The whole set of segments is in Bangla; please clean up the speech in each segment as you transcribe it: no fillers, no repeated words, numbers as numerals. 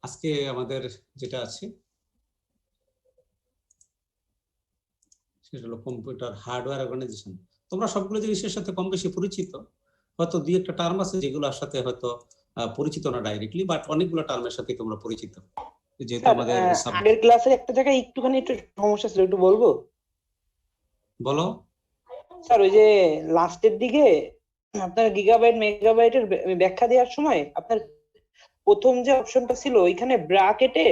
আজকে আমাদের যেটা আছে সেটা হলো কম্পিউটার হার্ডওয়্যার অর্গানাইজেশন। তোমরা সবগুলো জিনিসের সাথে কম বেশি পরিচিত, হয়তো দুই একটা টার্ম আছে যেগুলোর সাথে হয়তো পরিচিত না ডাইরেক্টলি, বাট অনেকগুলো টার্মের সাথে তোমরা পরিচিত, যেহেতু স্যার আমাদের আগের ক্লাসের একটা জায়গায় একটু সমস্যা ছিল, একটু বলবো? বলো। স্যার ওই যে লাস্টের দিকে আপনার গিগাবাইট মেগাবাইটের ব্যাখ্যা দেওয়ার সময় আপনার প্রথম যে অপশনটা ছিল ওইখানে ব্র্যাকেটে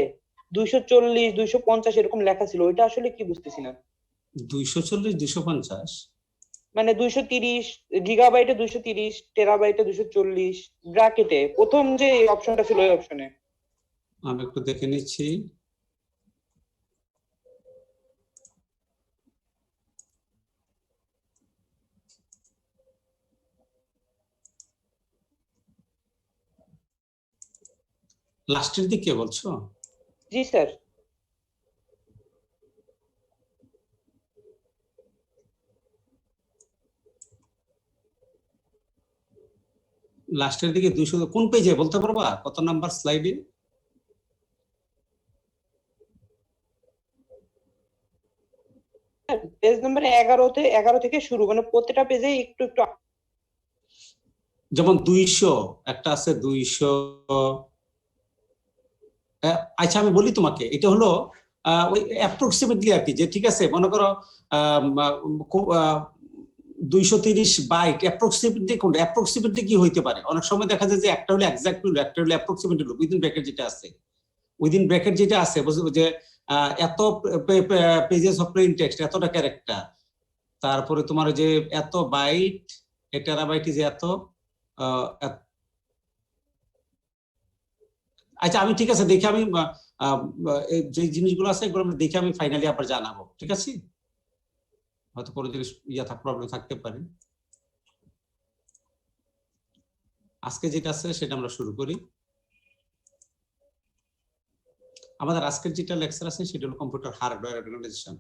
240 250 এরকম লেখা ছিল, ওইটা আসলে কি বুঝতেছি না। 240 250 মানে 230 গিগাবাইটে 230, টেরাবাইটে 240, ব্র্যাকেটে প্রথম যে অপশনটা ছিল ওই অপশনে। আমি একটু দেখে নিচ্ছি। লাস্টের দিকে বলছো? জি স্যার। লাস্টের দিকে 200 কোন পেজে বলতে পারবা, কত নাম্বার স্লাইডে? পেজ নাম্বার 11 থেকে শুরু, মানে প্রত্যেকটা পেজে একটু একটু। যেমন 200 একটা আছে 200। আচ্ছা আমি বলি তোমাকে, এটা হলো ওই অ্যাপ্রক্সিমেটলি আর কি, যে ঠিক আছে মনে করো 230 বাইট অ্যাপ্রক্সিমেটলি কোনটা, অ্যাপ্রক্সিমেটলি কি হইতে পারে? অনেক সময় দেখা যায় যে একটা হলো এক্সাক্ট হলো, একটা হলো অ্যাপ্রক্সিমেট হলো, উইদিন ব্র্যাকেট যেটা আছে, উইদিন ব্র্যাকেট যেটা আছে বুঝছো, যে এত পেজেস অফ প্লেন টেক্সট, এতটা ক্যারেক্টার, তারপরে তোমার যে এত বাইট, টেরাবাইট যে এত। আচ্ছা আমি ঠিক আছে দেখে আমি যে জিনিসগুলো আছে এগুলো দেখে আমি ফাইনালি আবার জানাবো, ঠিক আছে? হয়তো কোনো জিনিস প্রবলেম থাকতে পারে। আজকে যেটা আছে সেটা আমরা শুরু করি। আমাদের আজকের যেটা লেকচার আছে সেটা হলো কম্পিউটার হার্ডওয়্যার অর্গানাইজেশন।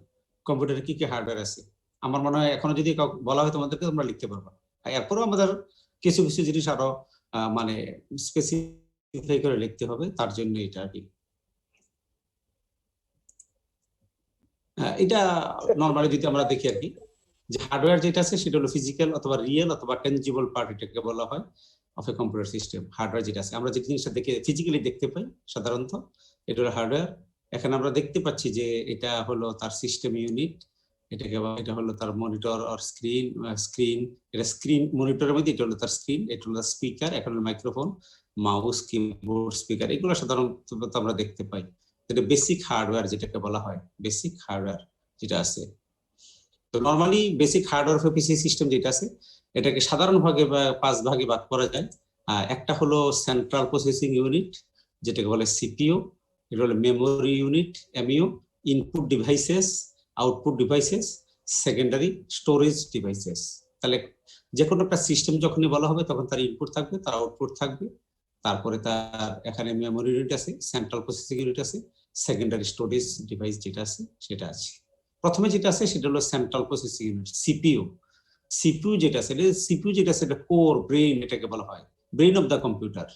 কম্পিউটারে কি কি হার্ডওয়্যার আছে আমার মনে হয় এখনো যদি বলা হয় তোমাদেরকে, তোমরা লিখতে পারবা। এরপরও আমাদের কিছু কিছু জিনিস আরো মানে স্পেসিফাই করে লিখতে হবে, তার জন্য এটা আর কি। এটা নরমালি যদি আমরা দেখি আর কি, যে হার্ডওয়্যার যেটা আছে সেটা হলো ফিজিক্যাল অথবা রিয়েল অথবা টেনজিবল পার্ট, এটাকে বলা হয় of a computer system. Hardware যেটা আছে আমরা যে জিনিসটা দেখে ফিজিক্যালি দেখতে পাই সাধারণত, এটা হলো হার্ডওয়্যার। এখানে আমরা দেখতে পাচ্ছি যে এটা হলো তার সিস্টেম ইউনিট, এটা হলো তার মনিটর আর স্ক্রিন, এটা স্ক্রিন মনিটরের মধ্যে, এটা হলো তার স্ক্রিন, এটা হলো স্পিকার, এটা হলো মাইক্রোফোন, মাউস, কিবোর্ড, স্পিকার, এগুলো সাধারণত আমরা দেখতে পাই। এটা বেসিক হার্ডওয়্যার যেটাকে বলা হয়, বেসিক হার্ডওয়্যার যেটা আছে। তো normally basic hardware for PC system যেটা আছে এটাকে সাধারণ ভাগে বা 5 ভাগে ভাগ করা যায়। একটা হলো সেন্ট্রাল প্রসেসিং ইউনিট যেটাকে বলে সিপিইউ, এটা হলো memory unit mu, input devices, output devices, secondary storage devices. তাহলে যে কোনো একটা সিস্টেম যখনই বলা হবে তখন তার ইনপুট থাকবে, তার আউটপুট থাকবে, তারপরে তার এখানে মেমোরি ইউনিট আছে, সেন্ট্রাল প্রসেসিং ইউনিট আছে, সেকেন্ডারি স্টোরেজ ডিভাইস যেটা আছে সেটা আছে। প্রথমে যেটা আছে সেটা হলো central processing unit CPU. CPU যেটা আছে এটা কোর ব্রেইন, এটাকে বলা হয় ব্রেইন অফ দ্য কম্পিউটার।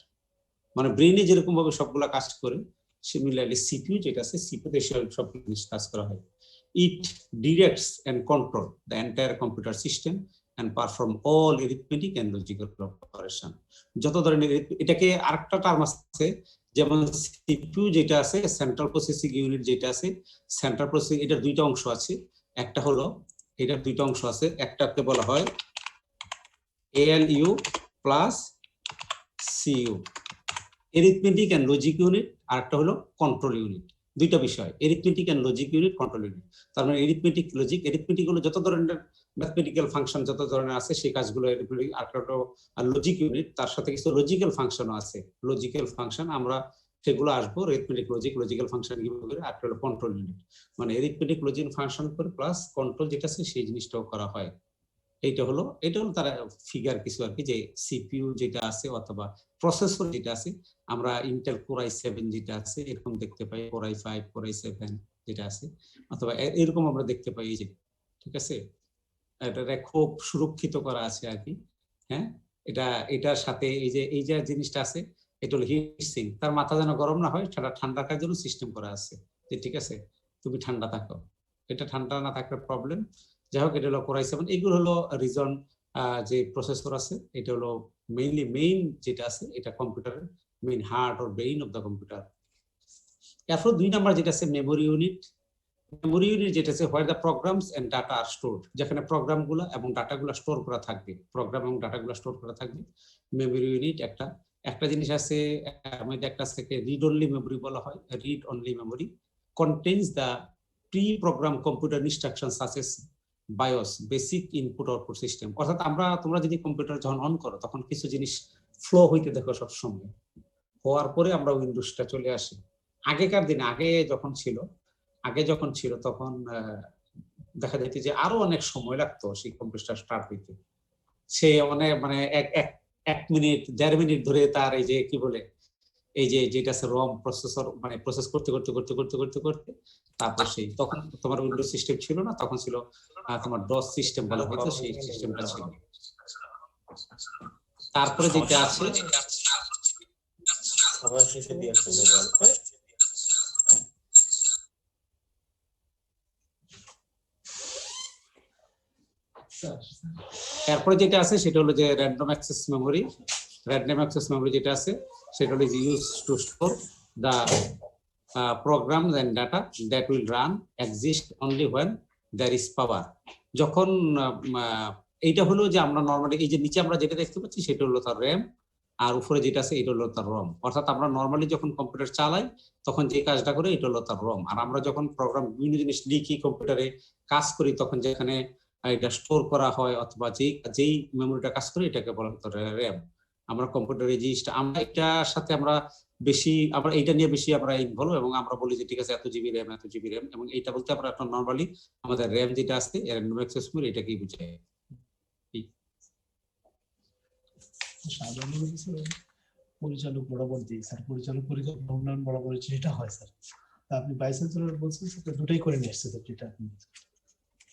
মানে ব্রেইনে যেরকম ভাবে সবগুলা কাজ করে সিমিলারলি সিপিইউ যেটা আছে সিপিইউতে সব জিনিস কাজ করা হয়। It directs and control the entire computer system and perform all arithmetic and logical operation. যত ধরনের, এটাকে আরেকটা টার্ম আছে, যেমন সিপিইউ যেটা আছে সেন্ট্রাল প্রসেসিং ইউনিট যেটা আছে, সেন্ট্রাল প্রসেসিং এটার দুইটা অংশ আছে। একটা হলো এটার দুইটা অংশ আছে, একটাকে বলা হয় ALU plus CU, arithmetic and logic unit, আর একটা হলো কন্ট্রোল ইউনিট। দুইটা বিষয়, arithmetic and logic unit, control unit. তার মানে এরিথমেটিক লজিক, এরিথমেটিক হলো যত ধরনের ম্যাথমেটিক্যাল ফাংশন যত ধরনের আছে সেই কাজগুলো এরিথমেটিক, আর লজিক ইউনিট তার সাথে কিছু লজিক্যাল ফাংশনও আছে। লজিক্যাল ফাংশন আমরা সেগুলো আসবো, এরিথমেটিক লজিক্যাল ফাংশন কিভাবে করে, আর হলো কন্ট্রোল ইউনিট। মানে এরিথমেটিক লজিক ফাংশন করে প্লাস কন্ট্রোল যেটা আছে সেই জিনিসটাও করা হয়। এটা হলো তারা ফিগার কিছু আর কি, যে সিপিইউ যেটা আছে অথবা প্রসেসর যেটা আছে, আমরা ইন্টেল কোর i7 যেটা আছে এরকম দেখতে পাই, কোর i5, কোর i7 যেটা আছে, অথবা এরকম আমরা দেখতে পাই, এই যে ঠিক আছে, এটা খুব সুরক্ষিত করা আছে আর কি। হ্যাঁ, এটার সাথে এই যে জিনিসটা আছে এটা হলো হিট সিঙ্ক, তার মাথা যেন গরম না হয় সেটা ঠান্ডা রাখার জন্য সিস্টেম করা আছে যে ঠিক আছে তুমি ঠান্ডা থাকো, এটা ঠান্ডা না থাকলে প্রবলেম। যাই হোক, এটা হলো Core i7। এগুলো হলো রিজন যে প্রসেসর আছে, এটা হলো মেইন যেটা আছে, এটা কম্পিউটারের main heart or brain of the computer. এরপর 2 নাম্বার যেটা আছে মেমোরি ইউনিট। মেমোরি ইউনিট যেটা আছে where the programs and data are stored, যেখানে প্রোগ্রামগুলো এবং ডাটাগুলো স্টোর করা থাকবে, প্রোগ্রাম এবং ডাটাগুলো স্টোর করা থাকবে। মেমোরি ইউনিট একটা জিনিস আছে, আমাদের একটা আছে রিড অনলি মেমোরি বলা হয়। Read only memory contains the pre-program computer instructions such as BIOS, basic input output system। অর্থাৎ তোমরা যদি কম্পিউটার যখন অন করো তখন কিছু জিনিস ফ্লো হইতে দেখো সব সময়, হওয়ার পরে আমরা উইন্ডোজটা চলে আসি। আগেকার দিনে আগে যখন ছিল তখন দেখা যেত যে আরো অনেক সময় লাগতো সেই কম্পিউটার স্টার্ট হইতে। সে অনেক মানে এক মিনিট 1.5 মিনিট ধরে তার এই যে কি বলে এই যে যেটা আছে রম প্রসেসর মানে প্রসেস করতে তারপর সেই তখন তোমার উইন্ডোজ সিস্টেম ছিল না, তখন ছিল তোমার ডস সিস্টেম বলা হতো, সেই সিস্টেমটা ছিল। তারপরে যেটা আছে সবার শেষে দিয়ে আসতে হবে। এরপরে যেটা আছে সেটা হলো যে random access memory. Random access memory যেটা আছে সেটা হলো use to store the programs and data that will run exist only when there is power। যখন এইটা হলো যে আমরা নরমালি এই যে নিচে আমরা যেটা দেখতে পাচ্ছি সেটা হলো তার র্যাম, আর উপরে যেটা আছে এটা হলো তার রম। অর্থাৎ আমরা নরমালি যখন কম্পিউটার চালাই তখন যে কাজটা করে এটা হলো তার রম, আর আমরা যখন প্রোগ্রাম বিভিন্ন জিনিস লিখি কম্পিউটারে কাজ করি তখন যেখানে এটা স্টোর করা হয় অথবা যেই মেমোরিটা কাজ করে এটাকে বলা হতো র্যাম। আমরা কম্পিউটারে জিনিসটা আমরা এটার সাথে আমরা এইটা নিয়ে বেশি আমরা ইনভলভ, এবং আমরা বলি যে ঠিক আছে এত জিবি র্যাম এবং এইটা বলতে আমরা এখন নরমালি আমাদের র্যাম যেটা আছে র্যান্ডম অ্যাক্সেস মেমোরি এটাকেই বোঝায়। পরিচালক বরাবর দিই স্যার, পরিচালক উন্নয়ন বরাবর যেটা হয় স্যার, তা আপনি ভাইস চ্যান্সেলর বলছেন স্যার দুটাই করে নিয়ে আসছে স্যার, যেটা আপনি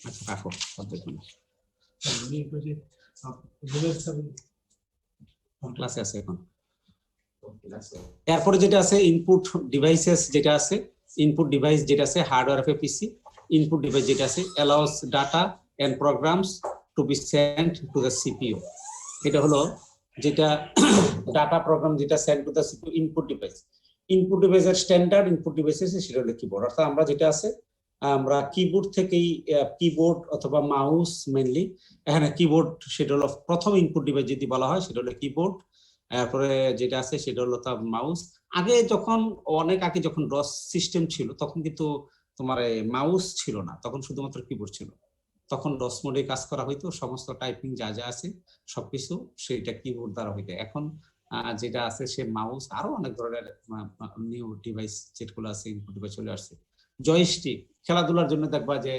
আচ্ছা রাখো ক্লাসে আছে এখন। এরপরে যেটা আছে ইনপুট ডিভাইসেস যেটা আছে, ইনপুট ডিভাইস যেটা আছে hardware of a PC. Input device যেটা আছে allows data and programs to be sent to the CPU. এটা হলো যেটা ডাটা প্রোগ্রাম যেটা send to the CPU input device. ইনপুট ডিভাইসের স্ট্যান্ডার্ড ইনপুট ডিভাইসেস সেটা হলো কিবোর্ড। অর্থাৎ আমরা যেটা আছে আমরা কিবোর্ড থেকেই কিবোর্ড অথবা মাউস মেইনলি, এখানে কিবোর্ড সেটা হলো প্রথম ইনপুট ডিভাইস যদি বলা হয় সেটা হলো কিবোর্ড। তারপরে যেটা আছে সেটা হলো তার মাউস। অনেক আগে যখন ডস সিস্টেম ছিল তখন কিন্তু তোমার মাউস ছিল না, তখন শুধুমাত্র কিবোর্ড ছিল। তখন ডস মোডে কাজ করা হইতো, সমস্ত টাইপিং যা আছে সবকিছু সেইটা কিবোর্ড দ্বারা হইতো। এখন যেটা আছে সে মাউস, আরো অনেক ধরনের নিউ ডিভাইস যেগুলো আছে ইনপুট ডিভাইস চলে আসছে। জয়স্টিক, খেলাধুলার জন্য দেখবা যে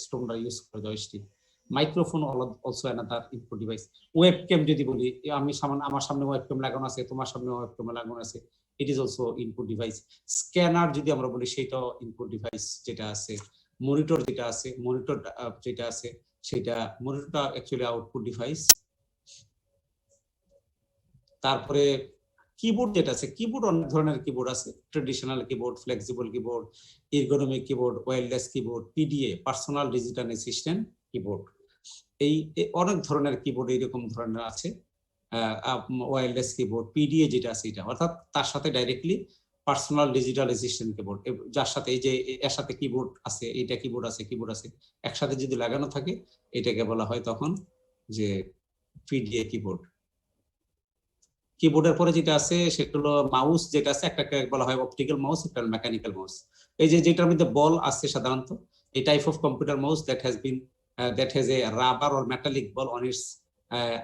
স্টোনরা ইউজ করে joystick. Microphone also another input device. Webcam যদি বলি, আমার সামনে ওয়েবক্যাম লাগানো আছে, তোমার সামনে ওয়েবক্যাম লাগানো আছে, it is also input device. Scanner যদি আমরা বলি সেটাও ইনপুট ডিভাইস যেটা আছে। মনিটর যেটা আছে, মনিটর যেটা আছে সেটা মনিটরটা অ্যাকচুয়ালি আউটপুট ডিভাইস। তারপরে কিবোর্ড যেটা আছে, কিবোর্ড অনেক ধরনের কিবোর্ড আছে, traditional keyboard, flexible keyboard, ergonomic keyboard, wireless keyboard, PDA personal digital assistant keyboard. এই অনেক ধরনের কিবোর্ড এইরকম ধরনের আছে। ওয়্যারলেস কিবোর্ড, পিডিএ যেটা আছে এটা, অর্থাৎ তার সাথে directly personal digital assistant keyboard, যার সাথে এই যে এর সাথে কিবোর্ড আছে, এইটা কিবোর্ড আছে একসাথে যদি লাগানো থাকে এটাকে বলা হয় তখন যে পিডিএ কিবোর্ড। কিবোর্ডের পরে যেটা আছে সেটা হলো মাউস যেটা আছে, একটাকে বলা হয় অপটিক্যাল মাউস, একটা মেকানিক্যাল মাউস। এই যে যেটার মধ্যে বল আছে সাধারণত, এই type of computer mouse that has a rubber or metallic ball on its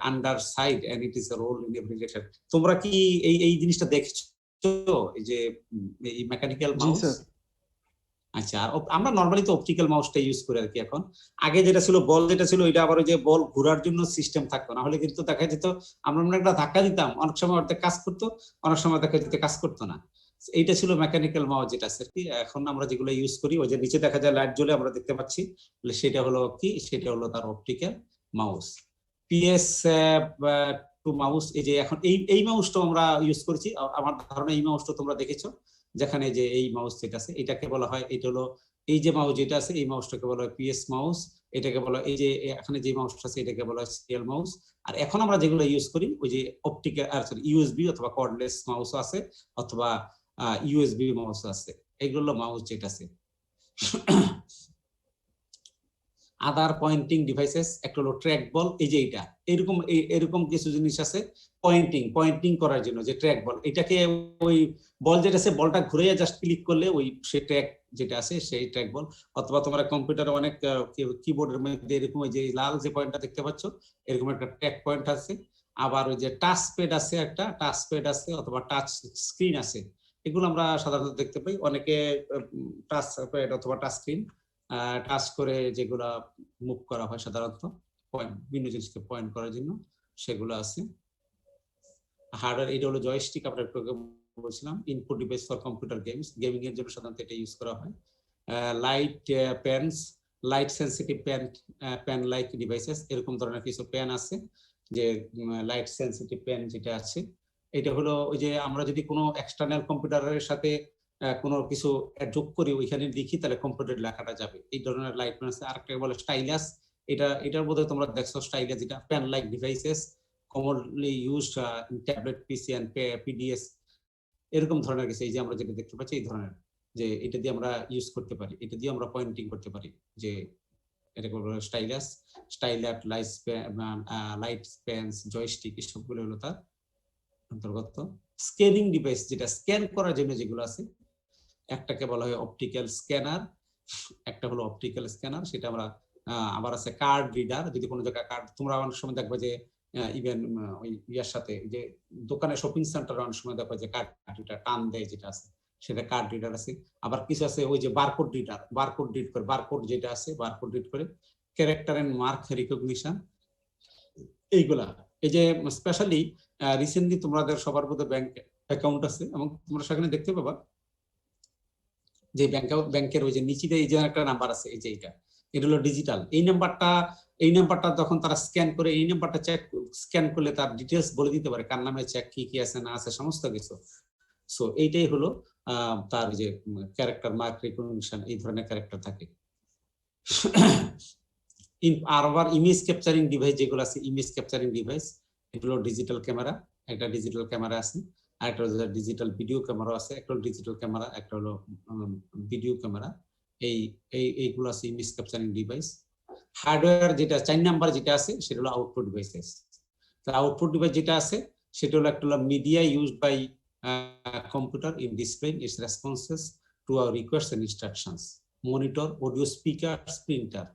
underside and it is a roll in every direction। তোমরা কি এই জিনিসটা দেখছো, এই যে এই মেকানিক্যাল মাউস? আচ্ছা, আর আমরা নরমালি তো অপটিক্যাল মাউসটা ইউজ করি আর কি। এখন আগে যেটা ছিল বল যেটা ছিল এটা আবার ওই যে বল ঘোরার জন্য সিস্টেম থাকতো, না হলে কিন্তু দেখা যেত আমরা একটা ধাক্কা দিতাম, অনেক সময় ওটা কাজ করতো, অনেক সময় দেখা যেত কাজ করতো না। এইটা ছিল মেকানিক্যাল মাউস যেটা আছে কি। এখন আমরা যেগুলো ইউজ করি ওই যে নিচে দেখা যায় লাইট জ্বলে আমরা দেখতে পাচ্ছি, সেটা হলো কি, সেটা হলো তার optical mouse. PS two mouse, এই যে এখন এই মাউসটা আমরা ইউজ করেছি, আমার ধারণা এই মাউসটা তোমরা দেখেছো, যেখানে যে এই মাউস যেটা আছে এটাকে বলা হয়, এটা হলো এই যে মাউস যেটা আছে এই মাউসটাকে বলা হয় পিএস মাউস, এটাকে বলা হয় এই যে এখানে যে মাউসটা আছে এটাকে বলা হয় সিরিয়াল মাউস। আর এখন আমরা যেগুলো ইউজ করি ওই যে অপটিক্যাল সরি ইউএসবি অথবা কর্ডলেস মাউস আছে অথবা ইউএসবি মাউস আছে, এগুলো মাউস যেটা আছে। আদার পয়েন্টিং ডিভাইসেস, একটা হলো ট্র্যাক বল, এই যে এটা এরকম কিছু জিনিস আছে পয়েন্টিং করার জন্য, যে ট্র্যাক বল, এটাকে ওই বল যেটা আছে বলটা ঘুরে জাস্ট ক্লিক করলে ওই সে ট্র্যাক যেটা আছে সেই ট্র্যাক বল। অথবা তোমরা কম্পিউটারে অনেক কিবোর্ডের মধ্যে এরকম ওই যে লাল যে পয়েন্টটা দেখতে পাচ্ছ এরকম একটা ট্র্যাক পয়েন্ট আছে। আবার ওই যে টাচ প্যাড আছে, একটা টাচ প্যাড আছে অথবা টাচ স্ক্রিন আছে, এগুলো আমরা সাধারণত দেখতে পাই। অনেকে টাচ প্যাড অথবা টাচ স্ক্রিন টাচ করে যেগুলা মুভ করা হয় সাধারণত বিভিন্ন জিনিসকে পয়েন্ট করার জন্য, সেগুলো আছে। হার্ডওয়্যার, এটা হলো জয়স্টিক, আমরা একটু বলছিলাম। Input device for computer games, gaming এর জন্য সাধারণত এটা ইউজ করা হয়। Light pens, light sensitive pen like devices, এরকম ধরনের কিছু প্যান আছে যে লাইট সেন্সিটিভ প্যান যেটা আছে, এটা হলো ওই যে আমরা যদি কোনো এক্সটার্নাল কম্পিউটারের সাথে কোনো কিছু যোগ করি ওইখানে লিখি তাহলে কম্পিউটার লেখাটা যাবে, এই ধরনের লাইট প্যান আছে। আরেকটা বলে স্টাইলাস, এটার বোধহয় তোমরা দেখছো স্টাইলাস, যেটা pan like devices commonly used in tablet PC and PDS, এরকম ধরনের কিছু, এই যে আমরা যেটা দেখতে পাচ্ছি এই ধরনের, যে এটা দিয়ে আমরা ইউজ করতে পারি, এটা দিয়ে আমরা পয়েন্টিং করতে পারি, যে এটাকে বলা হয় স্টাইলাস, স্টাইলাট, লাইট পেন্স, জয়স্টিক, এসবগুলো হলো তার অন্তর্গত। স্ক্যানিং ডিভাইস, যেটা স্ক্যান করার জন্য যেগুলো আছে, একটাকে বলা হয় অপটিক্যাল স্ক্যানার, একটা হলো অপটিক্যাল স্ক্যানার, সেটা আমরা আবার আছে কার্ড রিডার, যদি কোনো জায়গায় কার্ড, তোমরা অনেক সময় দেখবে যে ইভেন ওই ইয়ার সাথে যে দোকানে শপিং সেন্টার অনেক সময় দেখবে যে কার্ড রিডার টান দেয় যেটা আছে সেটা কার্ড রিডার আছে। আবার কিছু আছে ওই যে বারকোড রিডার, বারকোড রিড করে, বারকোড যেটা আছে বারকোড রিড করে, ক্যারেক্টার এন্ড মার্ক রিকগনিশন, এইগুলা। এই যে স্পেশালি রিসেন্টলি তোমাদের সবার মধ্যে ব্যাংক অ্যাকাউন্ট আছে এবং তোমরা সেখানে দেখতে পাবা যে ব্যাংকের ওই যে নিচে এই যে একটা নাম্বার আছে, এই যে এটা হলো ডিজিটাল, এই নাম্বারটা যখন তারা স্ক্যান করে, এই নাম্বারটা স্ক্যান করলে তার ডিটেলস বলে দিতে পারে কার নামে চেক, কি আছে না আছে সমস্ত কিছু। সো এইটাই হলো তার যে ক্যারেক্টার মার্ক রিকগনিশন, এই ধরনের ক্যারেক্টার থাকে। আর আবার ইমেজ ক্যাপচারিং ডিভাইস যেগুলো আছে, ইমেজ ক্যাপচারিং ডিভাইস, এগুলো ডিজিটাল ক্যামেরা, একটা ডিজিটাল ক্যামেরা আছে, আর একটা ডিজিটাল ভিডিও ক্যামেরা আছে, একটা ডিজিটাল ক্যামেরা, একটা হলো ভিডিও ক্যামেরা, এইগুলো আছে ইমেজ ক্যাপচারিং ডিভাইস। হার্ডওয়্যার যেটা 4 নাম্বার যেটা আছে সেটা হলো আউটপুট ডিভাইসেস। তার আউটপুট ডিভাইস যেটা আছে সেটা হলো একটা হলো media used by computer in displaying its responses to our requests and instructions, monitor, audio speaker, printer.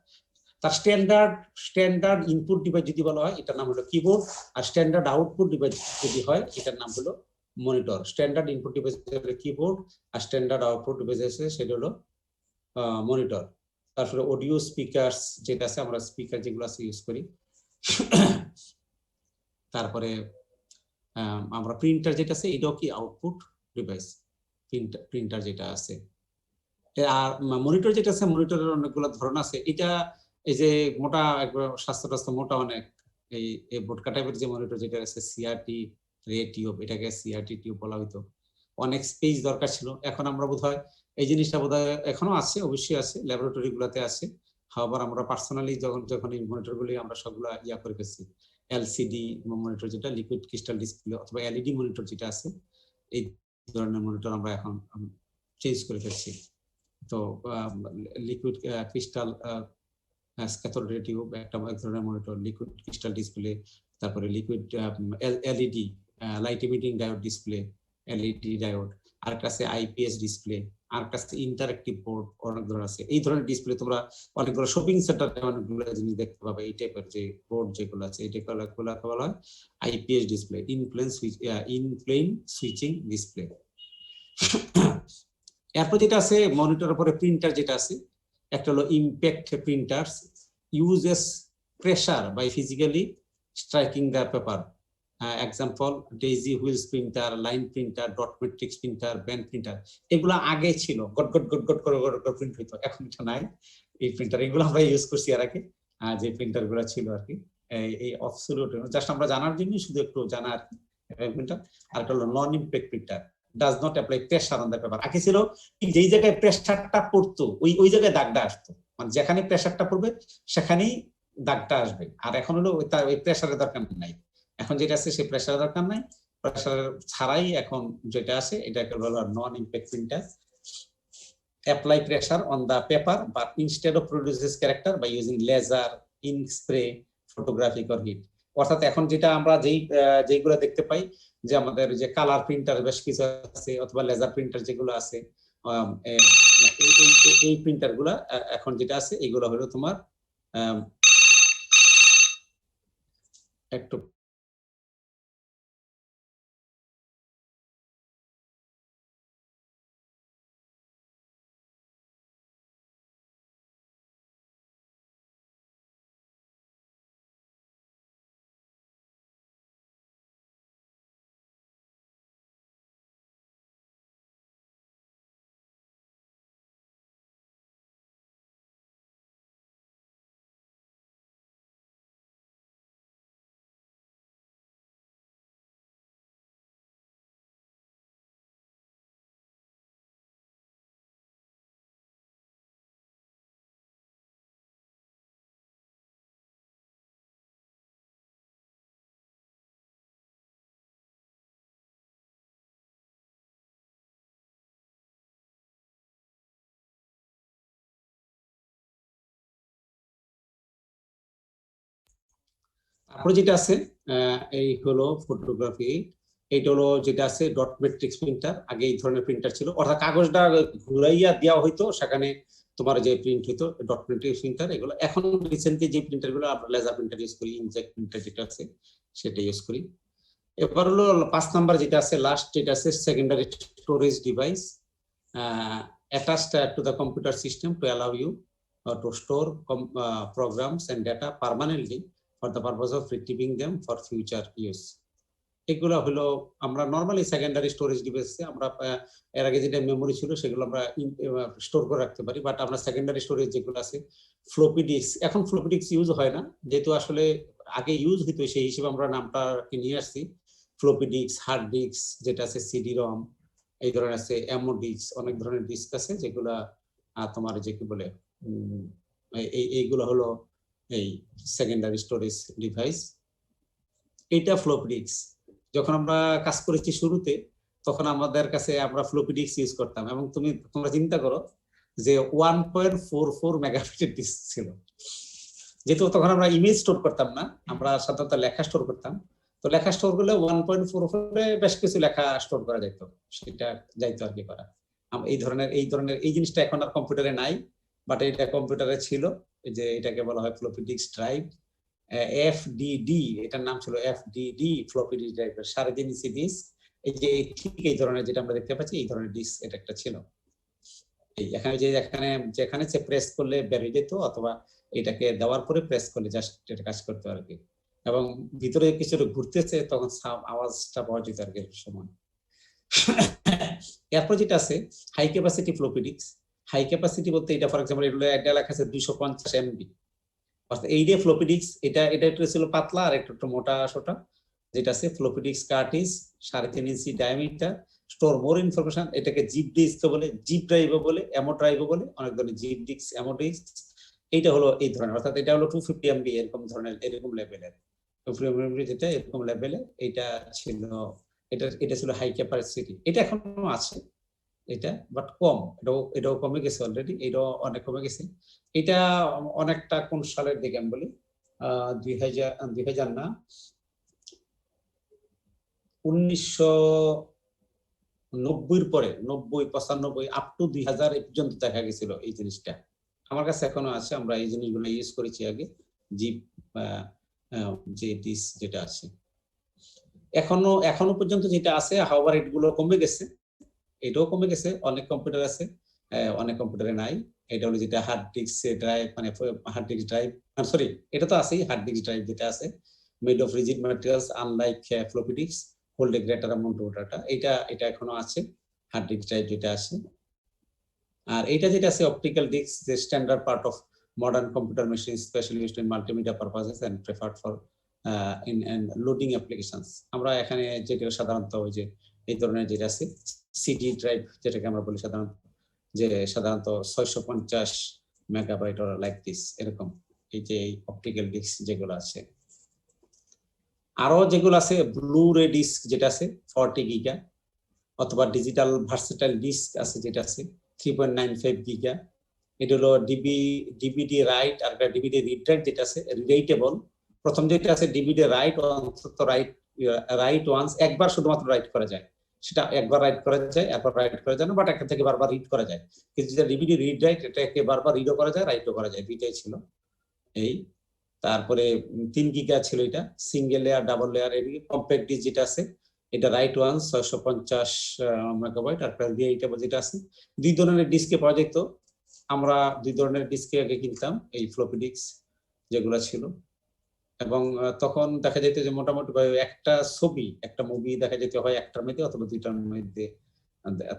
তার স্ট্যান্ডার্ড ইনপুট ডিভাইস যদি বলা হয় এটার নাম হলো কিবোর্ড, আর স্ট্যান্ডার্ড আউটপুট ডিভাইস যদি হয় এটার নাম হলো মনিটর। স্ট্যান্ডার্ড ইনপুট ডিভাইস হলো কিবোর্ড, আর স্ট্যান্ডার্ড আউটপুট ডিভাইস আছে সেটা হলো মনিটর। তারপরে অডিও স্পিকার যেটা আছে, আমরা স্পিকার যেগুলো আছে ইউজ করি। তারপরে আমরা প্রিন্টার যেটা আছে এটাও কি আউটপুট ডিভাইস, প্রিন্টার যেটা আছে। আর মনিটর যেটা আছে, মনিটরের অনেকগুলো ধরন আছে। এটা এই যে মোটা একবার স্বাস্থ্য মোটা অনেক, এই বোটকা টাইপের যে মনিটর যেটা আছে সিআরটি রে টিউব, এটাকে সিআরটি টিউব বলা হইতো। অনেক স্পেস দরকার ছিল, এখন আমরা বোধহয় এই জিনিসটা বোধহয় এখনো আছে, অবশ্যই আছে, ল্যাবরেটরি গুলাতে আছে। আবার আমরা পার্সোনালি যখন এই মনিটর গুলি আমরা সবগুলা করে ফেলছি, এলসিডি মনিটর যেটা লিকুইড ক্রিস্টাল ডিসপ্লে অথবা এলইডি মনিটর যেটা আছে, এই ধরনের মনিটর আমরা এখন চেঞ্জ করে ফেলছি। তো liquid crystal cathode ray tube একটা এক ধরনের মনিটর, লিকুইড ক্রিস্টাল ডিসপ্লে, তারপরে liquid LED light emitting diode display, LED diode, আর একটা আছে আইপিএস ডিসপ্লে, আর একটা আছে ইন্টারঅ্যাক্টিভ বোর্ড, অনেক ধরনের আছে। এই ধরনের ডিসপ্লে তোমরা অনেকগুলো শপিং সেন্টারে অনেকগুলো জিনিস দেখতে পাবে, এই টাইপের যে বোর্ড যেগুলো আছে এটা বলা হয় আইপিএস ডিসপ্লে, ইনপ্লেন সুইচিং ডিসপ্লে। এরপর যেটা আছে মনিটরের পরে প্রিন্টার যেটা আছে, একটা হলো impact printers, uses pressure by physically striking the paper. Example daisy wheels printer, line printer, dot matrix printer, band printer. এগুলো আগে ছিল, গট করে প্রিন্ট হইতো, এখন এটা নাই এই প্রিন্টার। এগুলো আমরা ইউজ করছি আর আগে যে প্রিন্টার গুলো ছিল আর কি, এই অবসলিউট জাস্ট আমরা জানার জন্য শুধু একটু জানার আর একটা হলো non impact printer does not apply pressure on the paper. আগে ছিল যেই জায়গায় প্রেসারটা পড়তো ওই জায়গায় দাগটা আসতো, মানে যেখানে প্রেসারটা পড়বে সেখানেই দাগটা আসবে। আর এখন হলো ওই প্রেসারের দরকার নাই, এখন যেটা আছে সেই প্রেসারের দরকার নাই, প্রেসার ছাড়াই এখন যেটা আছে এটাকে বলা non impact printer. apply pressure on the paper but instead of produces character by using laser, ink spray, photographic or heat। অর্থাৎ এখন যেটা আমরা যেইগুলো দেখতে পাই যে আমাদের যে কালার প্রিন্টার বেশ কিছু আছে অথবা লেজার প্রিন্টার যেগুলো আছে, এই প্রিন্টার গুলা এখন যেটা আছে এইগুলো হলো তোমার একটু তারপরে যেটা আছে এই হলো ফটোগ্রাফি, এইটা হলো যেটা আছে ডট ম্যাট্রিক্স প্রিন্টার। আগে এই ধরনের প্রিন্টার ছিল, অর্থাৎ কাগজটা ঘুরাইয়া দেওয়া হইতো, সেখানে তোমার যে প্রিন্ট হইতো ডট ম্যাট্রিক্স প্রিন্টার। এগুলো এখন রিসেন্টলি যে প্রিন্টার গুলো আমরা লেজার প্রিন্টার ইউজ করি, ইনজেক্ট প্রিন্টার যেটা আছে সেটা ইউজ করি। এবার হলো 5 নাম্বার যেটা আছে লাস্ট, যেটা আছে secondary storage device attached to the computer system to allow you to store programs and data permanently for the purpose of retrieving them for future use। এগুলো হলো আমরা নরমালি সেকেন্ডারি স্টোরেজ ডিভাইসে আমরা এর আগে যেটা মেমোরি ছিল সেগুলো আমরা স্টোর করে রাখতে পারি, বাট আমরা সেকেন্ডারি স্টোরেজ যেগুলো আছে ফ্লপি ডিস্ক, এখন ফ্লপি ডিস্ক ইউজ হয় না, যেহেতু আসলে আগে ইউজ হইতো সেই হিসেবে আমরা নামটাকে নিয়ে আসছি। ফ্লপি ডিস্ক, হার্ড ডিস্ক যেটা আছে সিডি রম, এই ধরনের আছে এমও ডিস্ক, অনেক ধরনের ডিস্ক আছে যেগুলা তোমার যে কি বলে এইগুলো হলো এই সেকেন্ডারি স্টোরেজ ডিভাইস। এইটা ফ্লপি ডিস্ক। যখন আমরা কাজ করেছি শুরুতে তখন আমাদের কাছে আমরা ফ্লপি ডিস্ক ইউজ করতাম, এবং তোমরা চিন্তা করো যে 1.44 মেগাবাইটের ডিস্ক ছিল। যেহেতু তখন আমরা ইমেজ স্টোর করতাম না, আমরা সাধারণত লেখা স্টোর করতাম, তো লেখা স্টোর করলে 1.44 বেশ কিছু লেখা স্টোর করা যেত, সেটা যাইতো আর কি করা। এই ধরনের এই জিনিসটা এখন আর কম্পিউটারে নাই, বাট এটা কম্পিউটারে ছিল, যে এটাকে বলা হয় ফ্লপি ডিস্ক ড্রাইভ। এফডিডি এটার নাম ছিল এফডিডি ফ্লপি ডিস্ক ড্রাইভের 3.5 ইঞ্চি ডিস্ক। এই যে ঠিক এই ধরনের যেটা আমরা দেখতে পাচ্ছি এই ধরনের ডিস্ক এটা একটা ছিল। এই এখানে যেখানে প্রেস করলে বেরিয়ে যেত, অথবা এটাকে দেওয়ার পরে প্রেস করলে জাস্ট এটা কাজ করতে আর কি, এবং ভিতরে কিছু ঘুরতেছে তখন আওয়াজটা পাওয়া যেত আর কি সময়। এরপর যেটা আছে high capacity floppy disk. High capacity বলতে এটা ফর এক্সাম্পল এটা লেখা আছে 250 MB, অর্থাৎ এই যে ফ্লপি ডিস্ক এটা একটু ছিল পাতলা আর একটু মোটা সোটা, যেটা আছে ফ্লপি ডিস্ক কার্টিজ 3.5 ইঞ্চি ডায়ামিটার, স্টোর মোর ইনফরমেশন। এটাকে জিপ ডিস্ক বলে, জিপ ড্রাইভও বলে, এমও ড্রাইভও বলে, অনেক ধরনের জিপ ডিস্ক, এমও ডিস্ক। এইটা হলো এই ধরনের, অর্থাৎ এটা হলো 250 MB এরকম ধরনের, এরকম লেভেলের 250 MB যেটা এরকম লেভেলে এটা ছিল। এটা ছিল হাই ক্যাপাসিটি, এটা এখনো আছে এটা, বাট কম, এটাও কমে গেছে অলরেডি, এটাও অনেক কমে গেছে। এটা অনেকটা কোন সালের দিকে আমি বলি 2000 না 1990 পরে 90-95 আপ টু 2000 পর্যন্ত দেখা গেছিল এই জিনিসটা। আমার কাছে এখনো আছে, আমরা এই জিনিসগুলো ইউজ করেছি আগে, জিপ যে ডিস্ক যেটা আছে এখনো পর্যন্ত যেটা আছে। হাওয়ার এগুলো কমে গেছে, এটাও কমে গেছে, অনেক কম্পিউটার আছে, অনেক কম্পিউটারে নাই। এটা হলো যেটা হার্ড ডিস্ক ড্রাইভ, মানে হার্ড ডিস্ক ড্রাইভ, সরি এটা তো আছেই, হার্ড ডিস্ক ড্রাইভ যেটা আছে made of rigid materials unlike floppy disk hold a greater amount of data. এটা এখনো আছে হার্ড ডিস্ক ড্রাইভ যেটা আছে। আর এটা যেটা আছে অপটিক্যাল ডিস্ক, যে standard part of modern computer machines specially used in multimedia purposes and preferred for in and loading applications. আমরা এখানে যেটা সাধারণত ওই যে এই ধরনের যেটা আছে সিডি ড্রাইভ যেটাকে আমরা বলি সাধারণত 650 মেগাবাইট অর লাইক দিস এরকম এই যে অপটিক্যাল ডিস্ক যেগুলো আছে। আরো যেগুলো আছে ব্লু রে ডিস্ক যেটা আছে 40 গিগা, অথবা ডিজিটাল ভার্সেটাইল ডিস্ক আছে যেটা আছে 3.95 গিগা। এটা হলো ডিভিডি রাইট আর ডিভিডি রিড রাইট যেটা আছে রিডেটেবল। প্রথম যেটা আছে ডিভিডি রাইট অন্তত রাইট ওয়ান্স একবার শুধুমাত্র রাইট করা যায়, সেটা একবার রাইট করা যায়, একবার রাইট করা যায় না, বাট এখান থেকে বারবার রিড করা যায়। কিন্তু যেটা ডিভিডি রিড রাইট এটাকে বারবার রিডও করা যায়, রাইটও করা যায়, দুইটাই ছিল এই। তারপরে 3 গিগা ছিল এটা, সিঙ্গেল লেয়ার ডাবল লেয়ার। এদিকে কম্প্যাক্ট ডিস্ক যেটা আছে এটা রাইট ওয়ান্স 650 মেগাবাইট। আর রিডেটেবল যেটা আছে দুই ধরনের ডিস্কে পাওয়া যেত। আমরা দুই ধরনের ডিস্কে আগে কিনতাম, এই ফ্লপি ডিস্ক যেগুলো ছিল। এবং তখন দেখা যেত যে মোটামুটি একটা ছবি একটা মুভি দেখা যেত হয় একটার মধ্যে অথবা দুইটার মধ্যে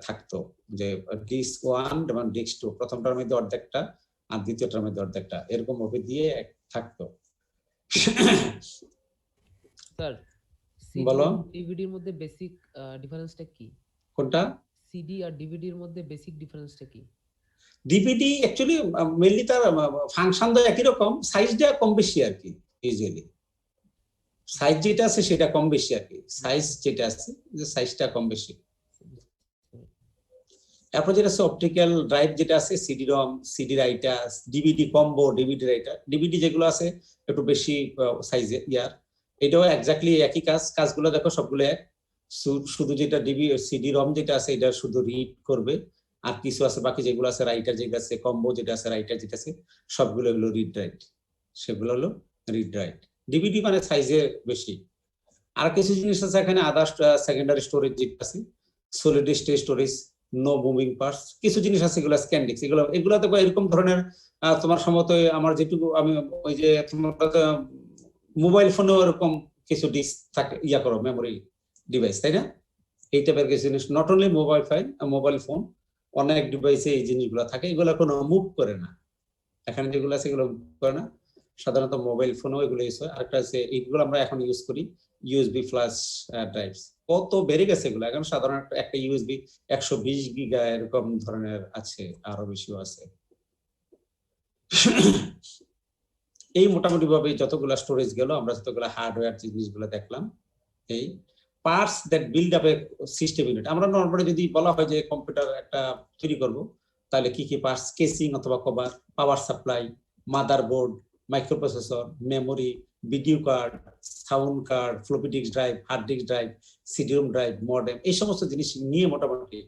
থাকতো, যে ডিস্ক 1 এবং ডিস্ক 2 প্রথমটার মধ্যে অর্ধেকটা আর দ্বিতীয়টার মধ্যে অর্ধেকটা এরকম মুভি দিয়ে থাকতো। স্যার বলো ডিভিডির মধ্যে বেসিক ডিফারেন্সটা কি? কোনটা? সিডি আর ডিভিডির মধ্যে বেসিক ডিফারেন্সটা কি? ডিভিডি অ্যাকচুয়ালি মেইনলি তার ফাংশন তো একই রকম, সাইজটা কম বেশি আর কি। ইউজুয়ালি সাইজ যেটা আছে সেটা কম বেশি আর কি, সাইজ যেটা আছে যে সাইজটা কম বেশি। এরপর যেটা আছে অপটিক্যাল ড্রাইভ যেটা আছে সিডি রম, CD writer, DVD combo, DVD writer. DVD যেগুলো আছে একটু বেশি সাইজে ইয়ার, এটাও এক্স্যাক্টলি একই কাজগুলো দেখো সবগুলো এক। শুধু যেটা সিডি রম যেটা আছে এটা শুধু রিড করবে, আর কিছু আছে বাকি যেগুলো আছে রাইটার যেটা আছে কম্বো যেটা আছে রাইটার যেটা আছে সবগুলো হলো রিড রাইট, সেগুলো হলো রিড রাইট। ডিভিডি মানে সাইজে বেশি। আর কিছু জিনিস আছে এখানে আদার সেকেন্ডারি স্টোরেজ যেটা আছে solid state storage, no moving parts. কিছু জিনিস আছে এগুলো স্ক্যানডিক্স, এগুলো দেখো এরকম ধরনের তোমার সম্ভবত আমার যেটুকু আমি ওই যে তোমার মোবাইল ফোনেও এরকম কিছু ডিস্ক থাকে ইয়া করো মেমোরি ডিভাইস, তাই না? এই টাইপের কিছু জিনিস নট অনলি মোবাইল ফোন, অনেক ডিভাইসে এই জিনিসগুলো থাকে, এগুলো কোনো মুভ করে না। এখানে যেগুলো আছে এগুলো মুভ করে না, সাধারণত মোবাইল ফোনেও এগুলো ইউজ হয়। আরেকটা আছে এইগুলো আমরা এখন ইউজ করি ইউএসবি ফ্ল্যাশ ড্রাইভস। কত বেড়ে গেছে এগুলো, এখন সাধারণ একটা ইউএসবি 120 গিগা এরকম ধরনের আছে, আরো বেশিও আছে। এই মোটামুটি ভাবে যতগুলো স্টোরেজ গেল, আমরা যতগুলো হার্ডওয়্যার জিনিসগুলো দেখলাম, এই parts that build up a system unit. আমরা নরমালি যদি বলা হয় যে কম্পিউটার একটা তৈরি করব, তাহলে কি কি পার্টস? কেসিং অথবা cover, power supply, motherboard, microprocessor, memory, video card, sound card, floppy disk drive, hard disk drive, CD ROM drive, modem, এই সমস্ত জিনিস নিয়ে মোটামুটি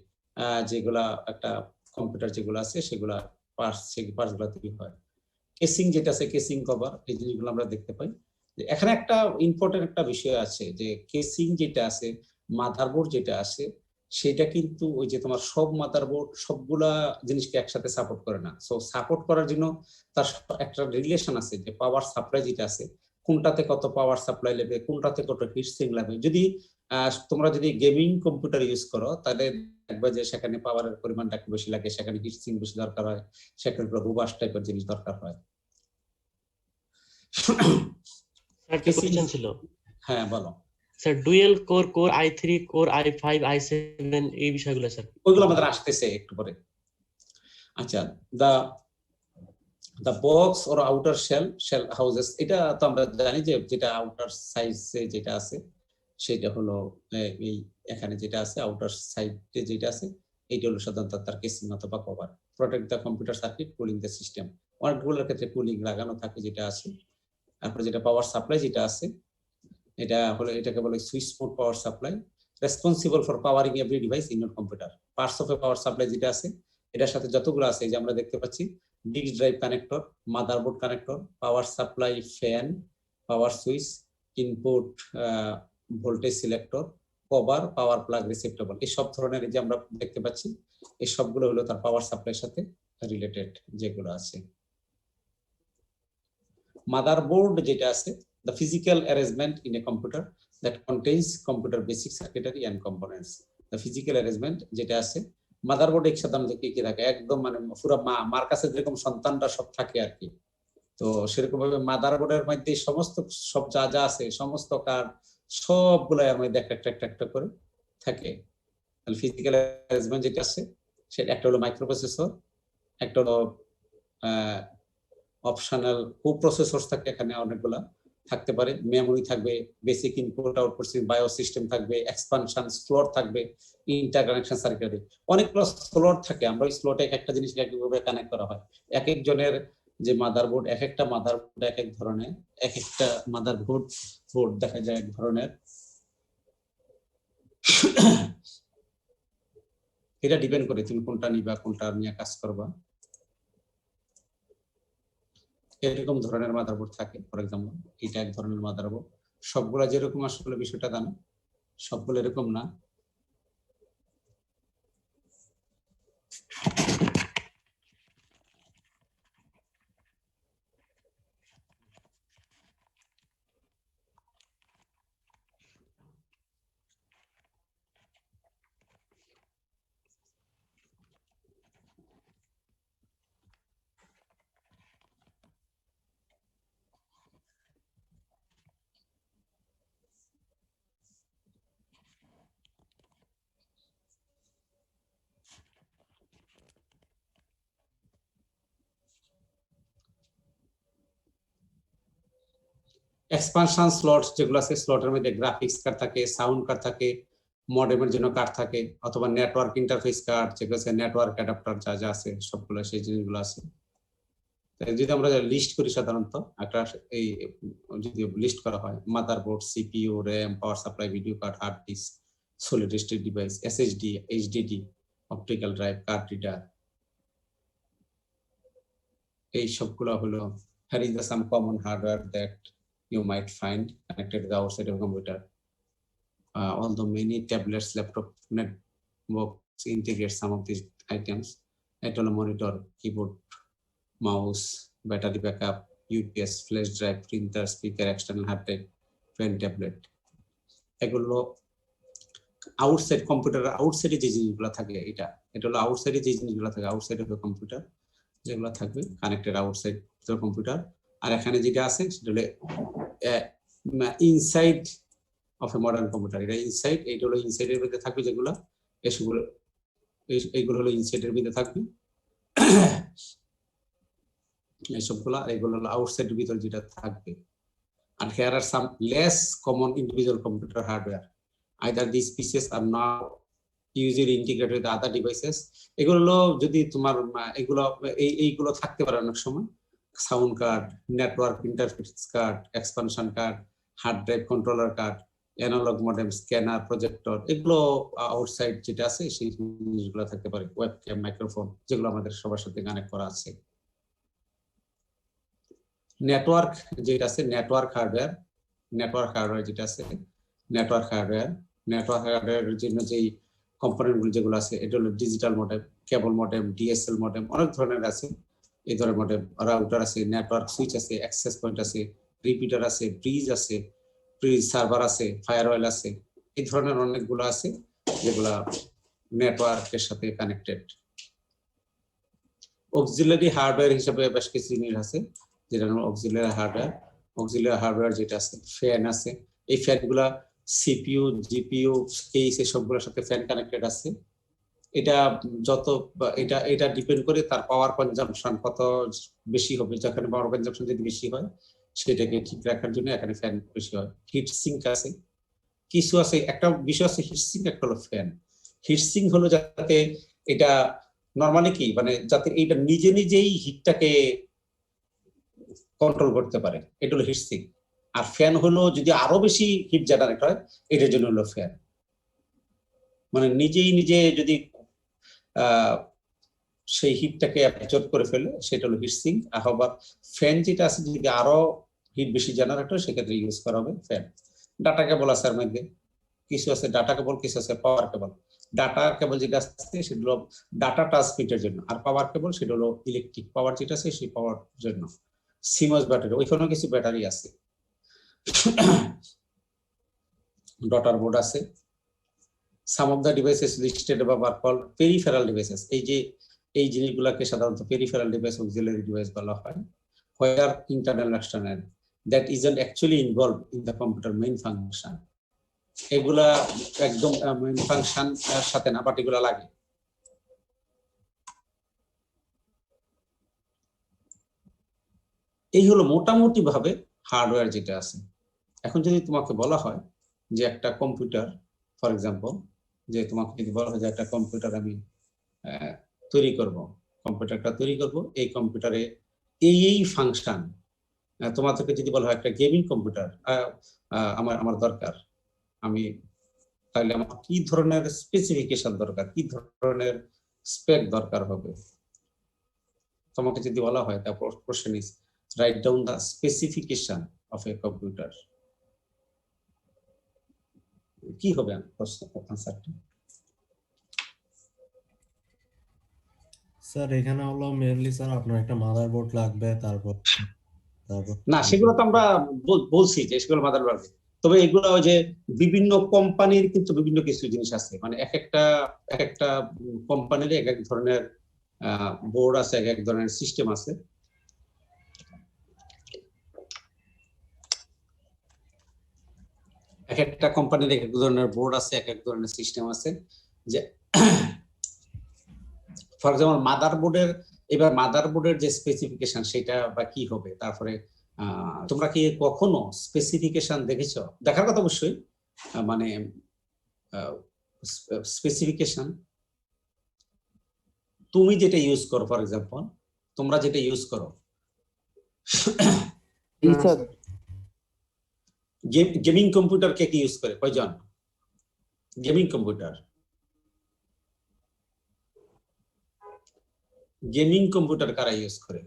যেগুলা একটা কম্পিউটার যেগুলো আছে সেগুলা পার্টস, সেই পার্টসগুলো তৈরি হয়। কেসিং যেটা আছে, কেসিং কভার, এই জিনিসগুলো আমরা দেখতে পাই। এখানে একটা ইম্পর্টেন্ট একটা বিষয় আছে যে কেসিং যেটা আছে, মাদারবোর্ড যেটা আছে, সেটা কিন্তু ওই যে তোমার সব মাদারবোর্ড সবগুলা জিনিসকে একসাথে সাপোর্ট করে না। সো সাপোর্ট করার জন্য তার একটা রিলেশন আছে, যে পাওয়ার সাপ্লাই যেটা আছে কোনটাতে কত পাওয়ার সাপ্লাই লাগবে, কোনটাতে কত হিট সিঙ্ক লাগবে। যদি তোমরা যদি গেমিং কম্পিউটার ইউজ করো তাহলে দেখবে যে সেখানে পাওয়ারের পরিমাণটা একটু বেশি লাগে, সেখানে হিট সিঙ্ক বেশি দরকার হয়, সেখানে রোবাস্ট টাইপের জিনিস দরকার হয়। কোশ্চেন ছিল। হ্যাঁ বলো sir, dual core i3, core i5, i7 এই বিষয়গুলো স্যার ওইগুলো আমাদের আসতেছে একটু পরে। আচ্ছা, the box or outer shell houses, এটা তো আমরা জানি যে যেটা আউটার সাইজে যেটা আছে সেটা হলো এই এখানে যেটা আছে আউটার সাইডে যেটা আছে এইটা হলো সাধারণত তার কেসিং অথবা cover. Protect the computer circuit, cooling the system. অনেকগুলোর ক্ষেত্রে কুলিং লাগানো থাকে যেটা আছে। তারপরে যেটা পাওয়ার সাপ্লাই যেটা আছে এটা হলো, এটাকে বলে switch mode power supply, responsible for powering every device in your computer. Parts of A power supply যেটা আছে এটার সাথে যতগুলো আছে যে আমরা দেখতে পাচ্ছি disk drive connector, motherboard connector, power supply fan, power switch, input voltage selector, cover, power plug, receptacle, এই সব ধরনের যে আমরা দেখতে পাচ্ছি এই সবগুলো হলো তার পাওয়ার সাপ্লাইয়ের সাথে রিলেটেড যেগুলো আছে। মাদারবোর্ড যেটা আছে, the physical arrangement in a computer that contains computer basic circuitry and components. The physical arrangement যেটা আছে মাদারবোর্ড একসাথে আমাদের কি কি থাকে একদম মানে পুরো মার কাছে যেরকম সন্তানরা সব থাকে আর কি, তো সেরকম ভাবে মাদারবোর্ডের মধ্যে সমস্ত সব যা যা আছে সমস্ত কার্ড সবগুলো এর মধ্যে একটা একটা একটা করে থাকে। তাহলে ফিজিক্যাল অ্যারেঞ্জমেন্ট যেটা আছে সেটা একটা হলো মাইক্রোপ্রসেসর, একটা হলো অপশনাল কোপ্রসেসর থাকে, এখানে অনেকগুলা থাকতে পারে, মেমোরি থাকবে, basic input output bio system থাকবে, এক্সপানশন স্লট থাকবে, ইন্টারকানেকশন সার্কিটরি, অনেকগুলো স্লট থাকে। আমরা ওই স্লটে একটা জিনিস একভাবে কানেক্ট করা হয়। এক একজনের যে মাদারবোর্ড, এক একটা মাদারবোর্ড এক এক ধরনের, এক একটা মাদারবোর্ড বোর্ড দেখা যায় এক ধরনের। এটা ডিপেন্ড করে তুমি কোনটা নিবা, কোনটা নিয়ে কাজ করবা। এরকম ধরনের মাদারবোর্ড থাকে। ফর এক্সাম্পল এটা এক ধরনের মাদারবোর্ড, সবগুলা যেরকম আসলে বিষয়টা জানো, সবগুলো এরকম না। এক্সপানশন স্লট যেগুলো আছে, স্লটের মধ্যে গ্রাফিক্স কার্ড থাকে, সাউন্ড কার্ড থাকে, মডেমের জন্য কার্ড থাকে, অথবা নেটওয়ার্ক ইন্টারফেস কার্ড যেগুলো আছে, নেটওয়ার্ক অ্যাডাপ্টার যা যা আছে সবগুলো সেই জিনিসগুলো আছে। যদি আমরা লিস্ট করি সাধারণত একটা এই যদি লিস্ট করা হয়, motherboard, CPU, RAM, power supply, video card, hard disk, solid state device, SSD, HDD, optical drive, card reader, এই সবগুলো হলো here is the some common hardware that you might find connected to the outside of computer. Although many tablets, laptop, netbooks integrate some of these items, a monitor, keyboard, mouse, battery backup, UPS, flash drive, printer, speaker, external hard drive, pen, tablet. এগুলো আউটসাইড কম্পিউটার, আউটসাইডে যে জিনিসগুলো থাকে, এটা হলো আউটসাইডে যে জিনিসগুলো থাকে, আউটসাইড অফ কম্পিউটার যেগুলো থাকবে কানেক্টেড আউটসাইড কম্পিউটার। আর এখানে যেটা আছে সেটা হলো inside of a modern computer. এটা ইনসাইড, এইটা হলো ইনসাইডের ভিতরে থাকবে যেগুলো, এসবগুলো এইগুলো হলো ইনসাইডের ভিতরে থাকবে এইসবগুলো, এগুলো হলো আউটসাইডের ভিতরে যেটা থাকবে। And here are some less common individual computer hardware. Either these pieces are now usually integrated with other devices. এগুলো যদি তোমার এইগুলো থাকতে পারে অনেক সময়, sound card, network interface card, expansion card, hard drive controller card, analog modem, scanner, projector, এগুলো আউটসাইড যেটা আছে সেই জিনিসগুলো থাকতে পারে। ওয়েবক্যাম, মাইক্রোফোন, যেগুলো আমাদের সবার সাথে কানেক্ট করা আছে। নেটওয়ার্ক যেটা আছে, নেটওয়ার্ক হার্ডওয়্যার যেটা আছে, নেটওয়ার্ক হার্ডওয়্যারের জন্য যেই কম্পোনেন্ট গুলো যেগুলো আছে, এটা হলো ডিজিটাল মডেম, কেবল মডেম, ডিএসএল মডেম, অনেক ধরনের আছে এই ধরনের মডেম। রাউটার আছে, নেটওয়ার্ক সুইচ আছে, অ্যাক্সেস পয়েন্ট আছে, রিপিটার আছে, ব্রিজ আছে, সার্ভার আছে, ফায়ারওয়াল আছে, এই ধরনের অনেকগুলো আছে যেগুলা নেটওয়ার্কের সাথে কানেক্টেড। অক্সিলারি হার্ডওয়্যার হিসেবে বেশ কিছু জিনিস আছে, যেটা হলো অক্সিলারি হার্ডওয়্যার যেটা আছে, ফ্যান আছে, এই ফ্যানগুলা সিপিইউ, জিপিইউ, কেস সবগুলোর সাথে ফ্যান কানেক্টেড আছে। এটা যত এটা ডিপেন্ড করে তার পাওয়ার কনজাম্পশন কত বেশি হবে। যখন পাওয়ার কনজাম্পশন যদি বেশি হয় সেটাকে ঠিক রাখার জন্য এখানে ফ্যান বেশি হয়। হিট সিঙ্ক আছে, কিছু আছে, একটা বিষয় আছে হিট সিঙ্ক, একটা হলো ফ্যান। হিট সিঙ্ক হলো যাতে এটা নরমালি কি মানে যাতে এটা নিজে নিজেই হিটটাকে কন্ট্রোল করতে পারে, এটা হলো হিট সিঙ্ক। আর ফ্যান হলো যদি আরো বেশি হিট জেনারেট হয়, এটার জন্য হলো ফ্যান। মানে নিজে যদি সেই হিটটাকে অ্যাবজর্ব করে ফেলে সেটা হলো হিট সিঙ্ক। আবার ফ্যান যেটা আছে যদি আরো হিট বেশি জেনারেট হয় সেক্ষেত্রে ইউজ করা হবে ফ্যান। ডাটা কেবল আছে এর মধ্যে, কিছু আছে ডাটা কেবল, কিছু আছে পাওয়ার কেবল। ডাটা কেবল যেটা আছে সেটা হলো ডাটা ট্রান্সমিটের জন্য, আর পাওয়ার কেবল সেটা হলো ইলেকট্রিক পাওয়ার যেটা আছে সেই পাওয়ার জন্য। সিমস ব্যাটারি, ওইখানেও কিছু ব্যাটারি আছে। ডটার বোর্ড আছে, some of the devices listed above আর কল্ড পেরিফেরাল ডিভাইসেস। এই জিনিসগুলোকে সাধারণত পেরিফেরাল ডিভাইস, অক্সিলারি ডিভাইস বলা হয়, where internal external that isn't actually involve in the computer main function. এগুলা একদম মেইন ফাংশন সাথে না, বাট এগুলা লাগে। এই হলো মোটামুটি ভাবে হার্ডওয়্যার যেটা আছে। এখন যদি তোমাকে বলা হয় যে একটা কম্পিউটার, ফর এক্সাম্পল, যে তোমাকে যদি বলা হয় যে একটা কম্পিউটার আমি তৈরি করব, কম্পিউটারটা তৈরি করব, এই কম্পিউটারে এই ফাংশন, তোমাদেরকে যদি বলা হয় একটা গেমিং কম্পিউটার আমার দরকার, আমি তাহলে আমার কি ধরনের স্পেসিফিকেশন দরকার, কি ধরনের স্পেক দরকার হবে, তোমাকে যদি বলা হয়, তারপর question is write down the specification of a computer. কি হবে আনসারটা? স্যার এখানে হলো মেইনলি স্যার আপনার একটা মাদারবোর্ড লাগবে, তারপর না, সেগুলো তো আমরা বলছি যে সেগুলো মাদার লাগবে, তবে এগুলো ওই যে বিভিন্ন কোম্পানির কিন্তু বিভিন্ন কিছু জিনিস আছে, মানে এক একটা কোম্পানির এক এক ধরনের বোর্ড আছে, এক এক ধরনের সিস্টেম আছে। এক একটা কোম্পানির এক এক ধরনের বোর্ড আছে, এক এক ধরনের সিস্টেম আছে। যে ফর এক্সাম্পল মাদারবোর্ডের যে স্পেসিফিকেশন সেটা বা কি হবে, তারপরে তোমরা কি কখনো স্পেসিফিকেশন দেখেছো? দেখার কথা অবশ্যই, মানে স্পেসিফিকেশন তুমি যেটা ইউজ করো, ফর এক্সাম্পল তোমরা যেটা ইউজ করো, গেমিং কম্পিউটার কে কি ইউজ করে, কয়জন? গেমিং কম্পিউটার কারা ইউজ করে?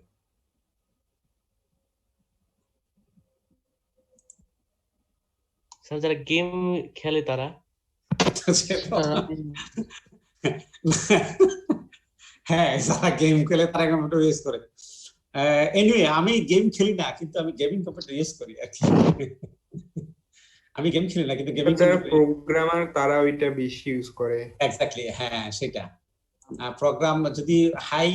স্যার যারা গেম খেলে তারা। হ্যাঁ, যারা গেম খেলে তারা কম্পিউটার ইউজ করে। এনিওয়ে, আমি গেম খেলি না, কিন্তু আমি গেমিং কম্পিউটার ইউজ করি আর কি। আমি গেম খেলি না, কিন্তু গেমিং যারা প্রোগ্রামার তারা ওইটা বেশি ইউজ করে। এক্স্যাক্টলি, হ্যাঁ সেটা। প্রোগ্রাম যদি হাই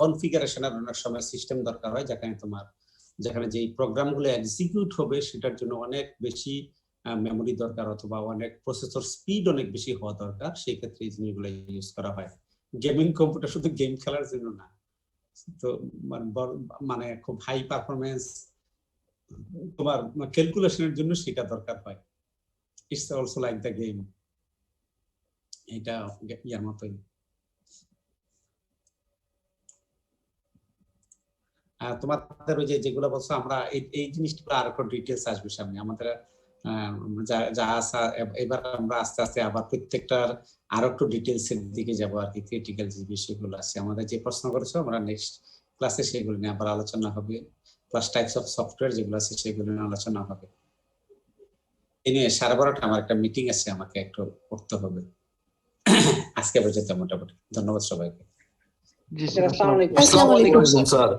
কনফিগারেশনের অনেক সময় সিস্টেম দরকার হয়, যেখানে যে প্রোগ্রামগুলো এক্সিকিউট হবে সেটার জন্য অনেক বেশি মেমোরি দরকার, অথবা অনেক প্রসেসর স্পিড অনেক বেশি হওয়া দরকার, সেই ক্ষেত্রে এই জিনিসগুলো ইউজ করা হয়। গেমিং কম্পিউটার শুধু গেম খেলার জন্য না, তো মানে খুব হাই পারফরমেন্স তোমার ক্যালকুলেশনের জন্য সেটা দরকার হয়। It's also like the game, এটা ইয়ার মতোই। তোমাদের ওই যেগুলো বলছো, আমরা এই জিনিসগুলো আর একটু ডিটেলস আসবে সামনে আমাদের, যা আসা এবার আমরা আস্তে আস্তে আবার প্রত্যেকটার আরো একটু ডিটেলস এর দিকে যাবো আর কি। ক্রিটিক্যাল যে বিষয়গুলো আছে, আমাদের যে প্রশ্ন করেছো, আমরা নেক্সট ক্লাসে সেগুলো নিয়ে আবার আলোচনা হবে, প্লাস টাইপস অফ সফটওয়্যার যেগুলো আছে সেগুলো নিয়ে আলোচনা হবে। এই নিয়ে 12:30 আমার একটা মিটিং আছে, আমাকে একটু করতে হবে। আজকে পর্যন্ত মোটামুটি ধন্যবাদ সবাইকে। আসসালামু আলাইকুম। আসসালামু আলাইকুম স্যার।